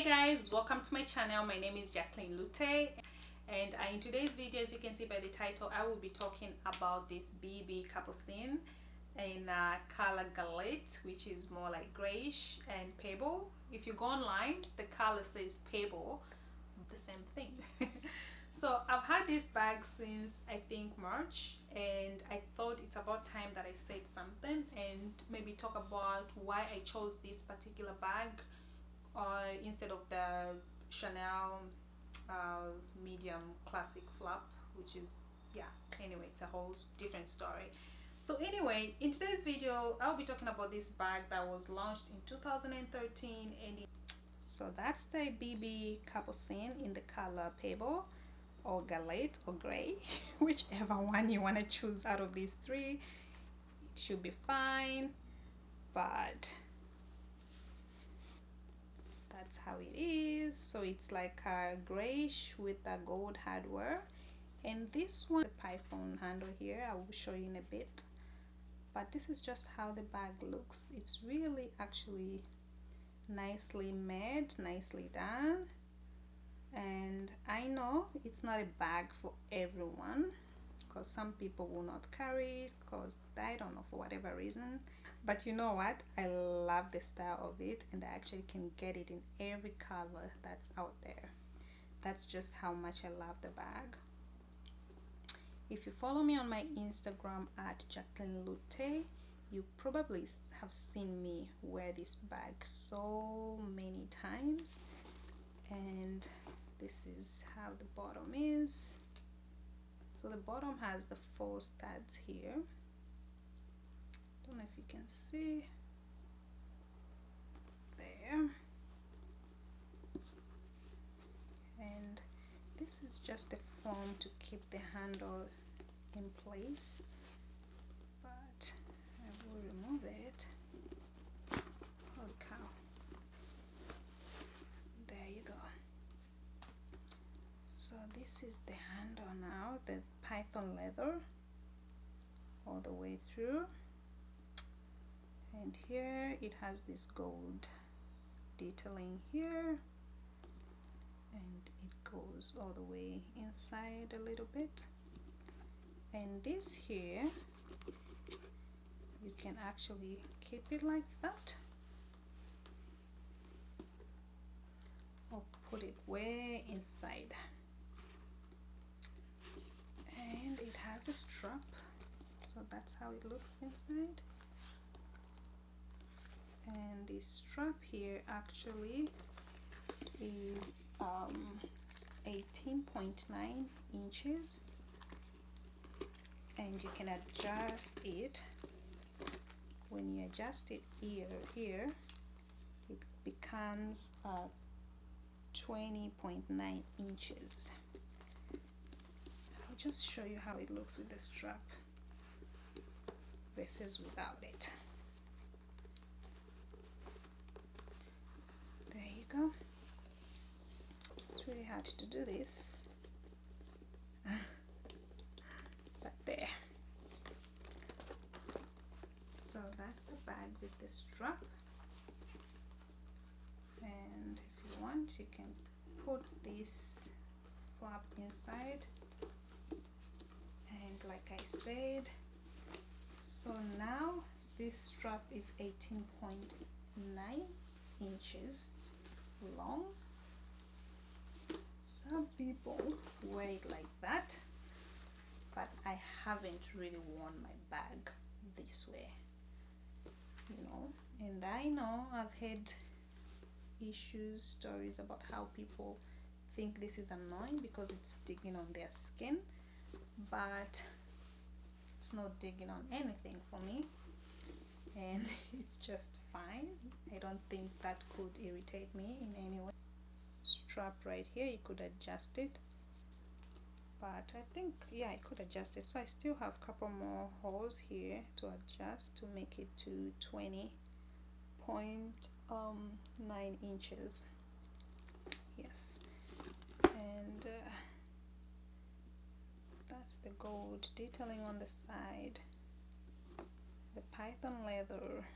Guys, welcome to my channel. My name is Jacqueline Lute, and in today's video, as you can see by the title, I will be talking about this BB Capucine in color galette, which is more like grayish and pebble. If you go online, the color says pebble, the same thing. So I've had this bag since I think March, and I thought it's about time that I said something and maybe talk about why I chose this particular bag instead of the Chanel medium classic flap, which is, yeah, anyway, it's a whole different story. So anyway, in today's video I'll be talking about this bag that was launched in 2013, and so that's the BB Capucine in the color pebble or galette or gray, whichever one you want to choose out of these three, it should be fine. But that's how it is. So it's like a grayish with a gold hardware, and this one, the python handle here, I will show you in a bit. But this is just how the bag looks. It's really actually nicely made, nicely done. And I know it's not a bag for everyone, because some people will not carry it because I don't know, for whatever reason. But you know what, I love the style of it, and I actually can get it in every color that's out there. That's just how much I love the bag. If you follow me on my Instagram at Jacqueline Lute, you probably have seen me wear this bag so many times. And this is how the bottom is. So the bottom has the 4 studs here. Don't know if you can see there. And this is just a foam to keep the handle in place, but I will remove it. Holy cow. There you go. So this is the handle now, the python leather all the way through, and here it has this gold detailing here, and it goes all the way inside a little bit. And this here, you can actually keep it like that or put it way inside. And it has a strap, so that's how it looks inside. And the strap here actually is 18.9 inches, and you can adjust it. When you adjust it here, it becomes 20.9 inches. I'll just show you how it looks with the strap versus without it. There you go. It's really hard to do this, but there. So that's the bag with the strap, and if you want, you can put this flap inside. And like I said, so now this strap is 18.9 inches long. Some people wear it like that, but I haven't really worn my bag this way, you know. And I know I've heard stories about how people think this is annoying because it's digging on their skin, but it's not digging on anything for me, and it's just fine. I don't think that could irritate me in any way. Strap right here, you could adjust it, but I think, yeah, I could adjust it. So I still have a couple more holes here to adjust to make it to 20.9 inches. Yes. And that's the gold detailing on the side, the python leather,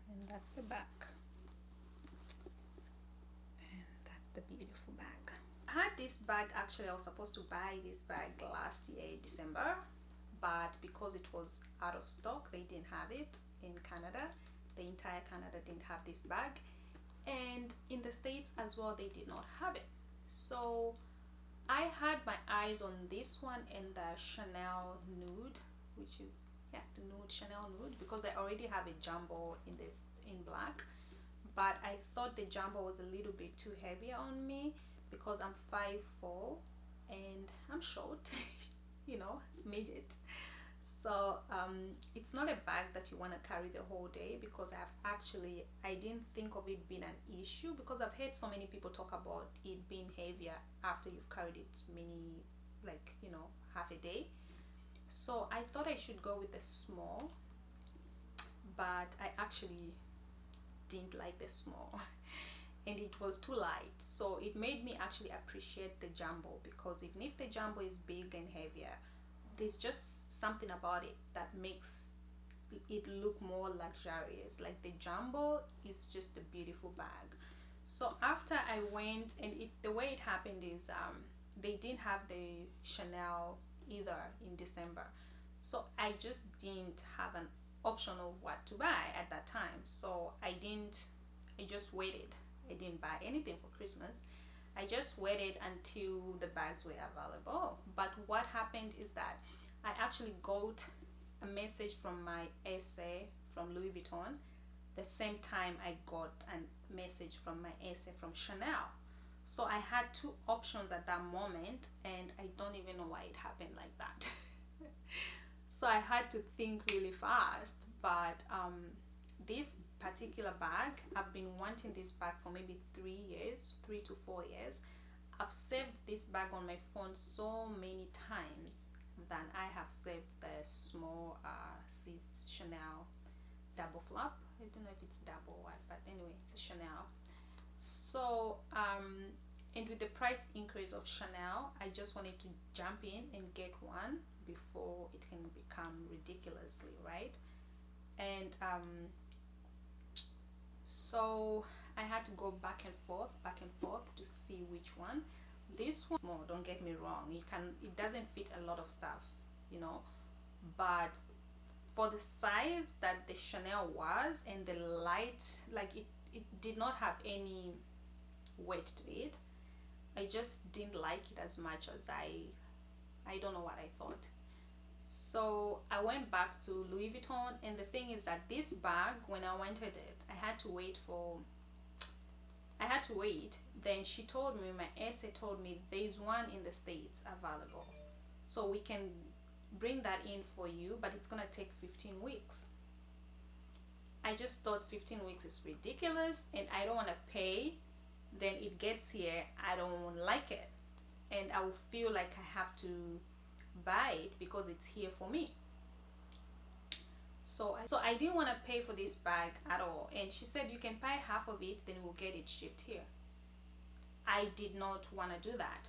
and that's the back. the beautiful bag. I had this bag, actually I was supposed to buy this bag last year December, but because it was out of stock, they didn't have it in Canada. The entire Canada didn't have this bag, and in the States as well they did not have it. So I had my eyes on this one and the Chanel nude, which is, yeah, the nude, Chanel nude, because I already have a jumbo in black, but I thought the jumbo was a little bit too heavy on me because I'm 5'4" and I'm short, you know, midget. So it's not a bag that you want to carry the whole day, because I didn't think of it being an issue, because I've heard so many people talk about it being heavier after you've carried it many, like, you know, half a day. So I thought I should go with the small, but I actually didn't like the small and it was too light. So it made me actually appreciate the jumbo, because even if the jumbo is big and heavier, there's just something about it that makes it look more luxurious. Like the jumbo is just a beautiful bag. So after I went, and the way it happened is they didn't have the Chanel either in December, so I just didn't have an option of what to buy at that time. So I just waited. I didn't buy anything for Christmas. I just waited until the bags were available. But what happened is that I actually got a message from my essay from Louis Vuitton the same time I got a message from my essay from Chanel. So I had two options at that moment, and I don't even know why it happened like that. So I had to think really fast. But this particular bag, I've been wanting this bag for maybe 3 to 4 years. I've saved this bag on my phone so many times than I have saved the small seized Chanel double flap. I don't know if it's double or what, but anyway, it's a Chanel. So and with the price increase of Chanel, I just wanted to jump in and get one before it can become ridiculously, right? And so I had to go back and forth to see which one. This one, small, don't get me wrong, it doesn't fit a lot of stuff, you know, but for the size that the Chanel was and the light, like it did not have any weight to it. I just didn't like it as much as I don't know what I thought. So I went back to Louis Vuitton, and the thing is that this bag, when I wanted it, I had to wait. Then she told me, my essay told me, there's one in the States available, so we can bring that in for you, but it's gonna take 15 weeks. I just thought 15 weeks is ridiculous, and I don't want to pay. Then it gets here, I don't like it, and I will feel like I have to buy it because it's here for me. So I didn't want to pay for this bag at all, and she said you can buy half of it, then we'll get it shipped here. I did not want to do that.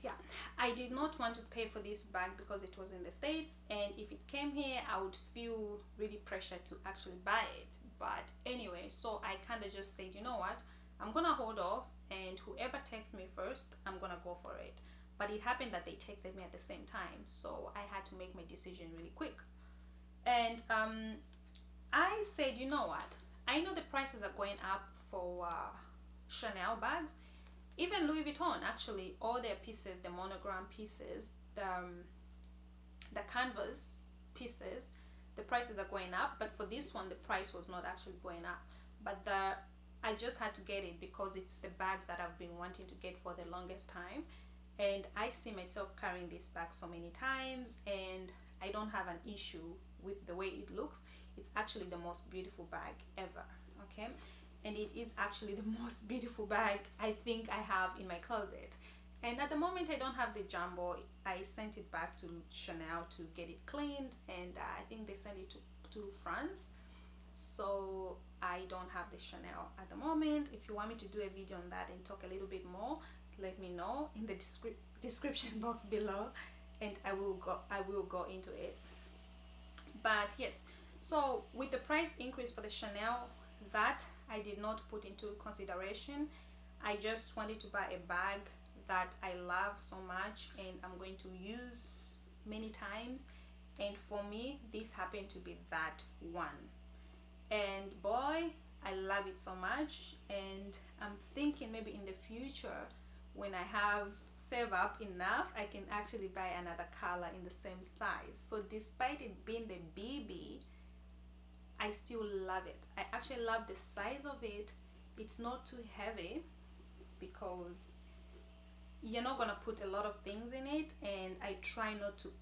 Yeah, I did not want to pay for this bag because it was in the States, and if it came here I would feel really pressured to actually buy it. But anyway, so I kind of just said, you know what, I'm gonna hold off, and whoever texts me first, I'm gonna go for it. But it happened that they texted me at the same time, so I had to make my decision really quick. And I said, you know what, I know the prices are going up for Chanel bags. Even Louis Vuitton, actually, all their pieces, the monogram pieces, the canvas pieces, the prices are going up. But for this one, the price was not actually going up. But I just had to get it because it's the bag that I've been wanting to get for the longest time. And I see myself carrying this bag so many times, and I don't have an issue with the way it looks. It's actually the most beautiful bag ever, okay? And it is actually the most beautiful bag I think I have in my closet. And at the moment I don't have the jumbo. I sent it back to Chanel to get it cleaned, and I think they sent it to France. So I don't have the Chanel at the moment. If you want me to do a video on that and talk a little bit more, let me know in the description box below, and I will go into it. But yes, so with the price increase for the Chanel, that I did not put into consideration. I just wanted to buy a bag that I love so much and I'm going to use many times, and for me this happened to be that one. And boy, I love it so much, and I'm thinking maybe in the future when I have saved up enough, I can actually buy another color in the same size. So despite it being the BB, I still love it. I actually love the size of it. It's not too heavy because you're not gonna put a lot of things in it, and I try not to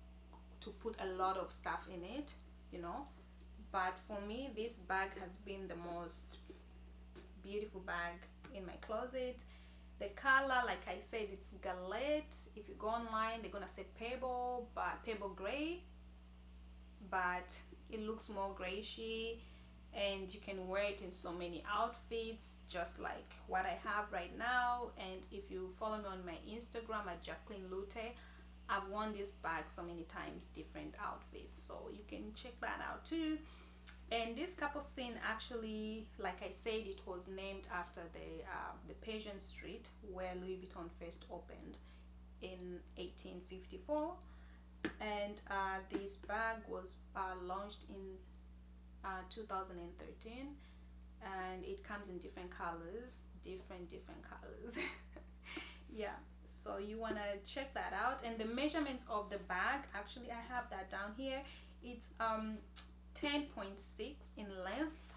put a lot of stuff in it, you know. But for me, this bag has been the most beautiful bag in my closet. The color, like I said, it's galette. If you go online, they're gonna say pebble, but pebble gray, but it looks more grayish, and you can wear it in so many outfits, just like what I have right now. And if you follow me on my Instagram at Jacqueline Lute, I've worn this bag so many times, different outfits, so you can check that out too. And this Capucine, actually, like I said, it was named after the Persian street where Louis Vuitton first opened in 1854. And this bag was launched in 2013, and it comes in different colors, different colors. Yeah, so you want to check that out. And the measurements of the bag, actually I have that down here. It's 10.6 in length.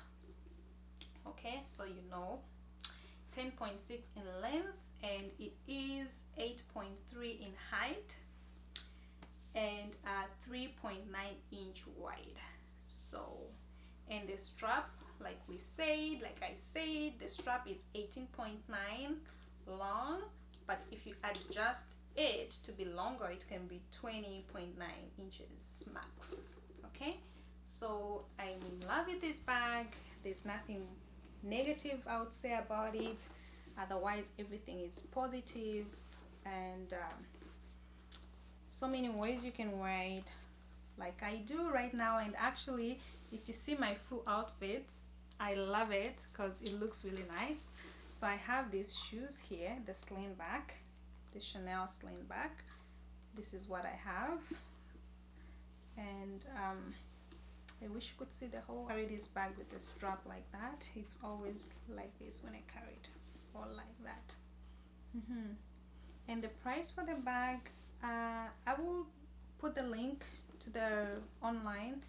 Okay, so you know, 10.6 in length, and it is 8.3 in height and 3.9 inch wide. So, and the strap, like I said, the strap is 18.9 long, but if you adjust it to be longer, it can be 20.9 inches max. Okay, so I'm in love with this bag. There's nothing negative I would say about it, otherwise everything is positive. And so many ways you can wear it, like I do right now. And actually, if you see my full outfits, I love it because it looks really nice. So I have these shoes here, the sling back, the Chanel sling back. This is what I have. And I wish you could see the whole. Carry this bag with the strap like that. It's always like this when I carry it, or like that. And the price for the bag, I will put the link to the online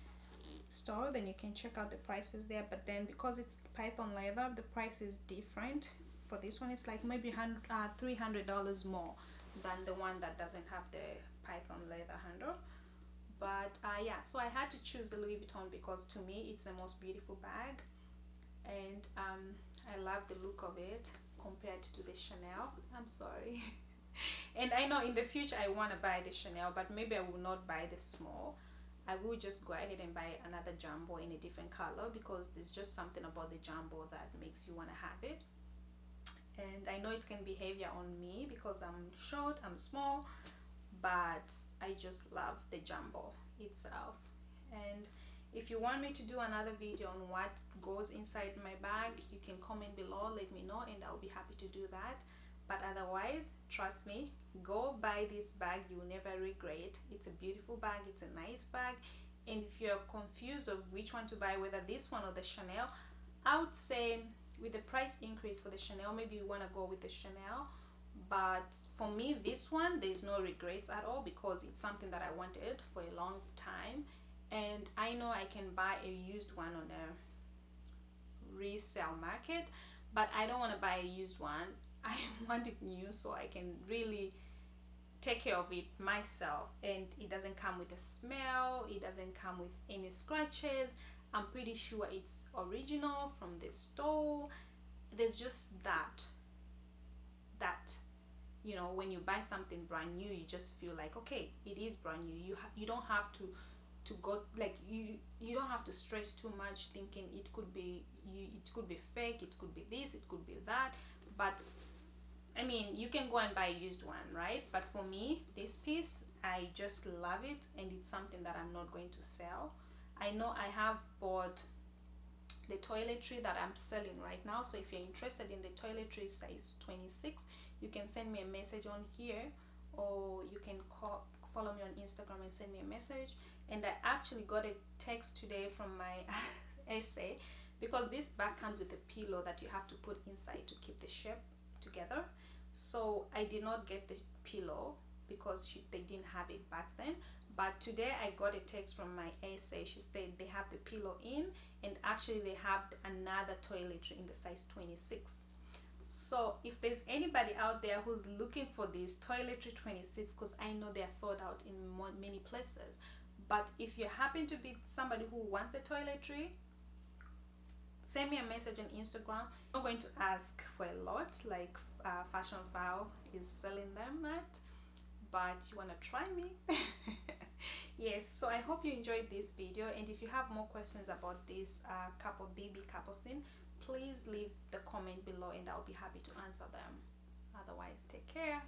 store, then you can check out the prices there. But then because it's python leather, the price is different. For this one, it's like maybe $300 more than the one that doesn't have the python leather handle. But yeah, so I had to choose the Louis Vuitton because to me it's the most beautiful bag, and I love the look of it compared to the Chanel. I'm sorry. And I know in the future I want to buy the Chanel, but maybe I will not buy the small. I will just go ahead and buy another jumbo in a different color, because there's just something about the jumbo that makes you want to have it. And I know it can be heavier on me because I'm short, I'm small, but I just love the jumbo itself. And if you want me to do another video on what goes inside my bag, you can comment below, let me know, and I'll be happy to do that. But otherwise, trust me, go buy this bag, you'll never regret. It's a beautiful bag, it's a nice bag. And if you're confused of which one to buy, whether this one or the Chanel, I would say with the price increase for the Chanel, maybe you want to go with the Chanel. But for me, this one, there's no regrets at all, because it's something that I wanted for a long time. And I know I can buy a used one on a resale market, but I don't want to buy a used one. I want it new so I can really take care of it myself, and it doesn't come with a smell, it doesn't come with any scratches. I'm pretty sure it's original from the store. There's just that you know, when you buy something brand new, you just feel like, okay, it is brand new. You don't have to go, like, you don't have to stress too much thinking it could be fake, it could be this, it could be that. But I mean, you can go and buy a used one, right? But for me, this piece, I just love it, and it's something that I'm not going to sell. I know I have bought the toiletry that I'm selling right now. So if you're interested in the toiletry size 26, you can send me a message on here, or you can follow me on Instagram and send me a message. And I actually got a text today from my essay, because this bag comes with a pillow that you have to put inside to keep the shape together. So I did not get the pillow because they didn't have it back then, but today I got a text from my essay. She said they have the pillow in, and actually they have another toiletry in the size 26. So if there's anybody out there who's looking for this toiletry 26, because I know they're sold out in many places, but if you happen to be somebody who wants a toiletry, send me a message on Instagram. I'm not going to ask for a lot like Fashion Vow is selling them at, but you want to try me? Yes, so I hope you enjoyed this video, and if you have more questions about this BB Capucine, please leave the comment below and I'll be happy to answer them. Otherwise, take care.